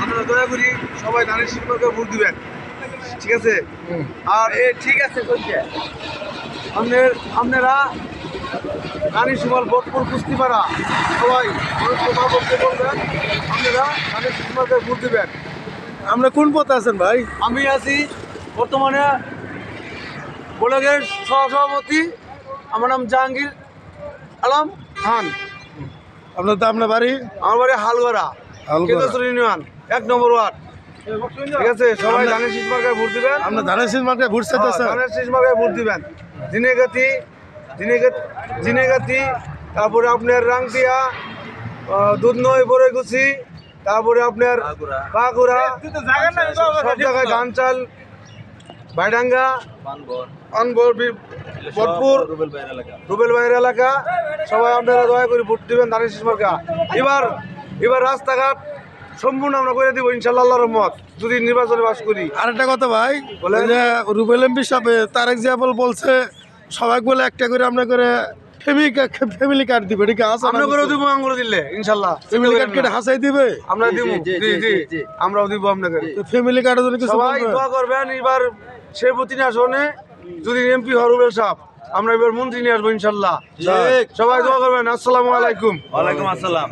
আপনারা দয়া করি সবাই ধানের শীষকে ভোট দিবেন, ঠিক আছে? আর ঠিক আছে আপনারা রানী সুমাল বোধপুর কুস্তিপাড়া সবাই বলবেন আপনারা ধানের শীষকে ভোট দিবেন। আমরা কোন পথে আছেন ভাই? আমি আছি বর্তমানে ব্লকের সহসভাপতি, আমার নাম জাহাঙ্গীর আলম খান। আপনার বাড়ি? আমার বাড়ি হালগড়া, কেন্দ্র ইউনিয়ন 1 নম্বর ওয়ার্ড, ঠিক আছে? সবাই ধানের শীষ মার্কায় ভোট দিবেন। আপনার ধানের শীষ মার্কায় ভোট চাইতেছেন? ধানের শীষ মার্কায় ভোট দিবেন। জিনেগাতি, তারপরে আপনার রাংটিয়া, দুধনই, বড়ইগুছি, তারপরে আপনার বাগুড়া, সব জায়গায় ধান চাল, ভাইডাঙ্গা, পানবর, বটপুর, রুবেল ভাইয়ের এলাকা, সবাই আপনারা দয়া করে ভোট দিবেন ধানের শীষ মার্কা। এবার রাস্তাঘাট সম্পূর্ণ আমরা করে দিব ইনশাআল্লাহ, আল্লাহর রহমত, যদি নির্বাচনে বাস করি। আরেকটা কথা ভাই, বলেন। যে রুবেল এমপি সাহেব তারেক জিয়াপল বলছে সবাই বলে একটা করে আমরা করে ফ্যামিলি কার্ড দিবে, ঠিক আছে? আমরা করে দিব, আঙ্গুর দিলে ইনশাআল্লাহ ফ্যামিলি কার্ড কেটে হাসাই দিবে, আমরা দিব, জি আমরাও দিব আপনাকে। ফ্যামিলি কার্ডের জন্য কিছু সবাই বলবেন? দোয়া করবেন। এবার শেরপুর আসনে যদি এমপি হয় রুবেল সাহেব, আমরা এবার মন্ত্রী নিয়ে আসবো ইনশাআল্লাহ। সবাই দোয়া করবেন। আসসালামু আলাইকুম। ওয়ালাইকুম আসসালাম।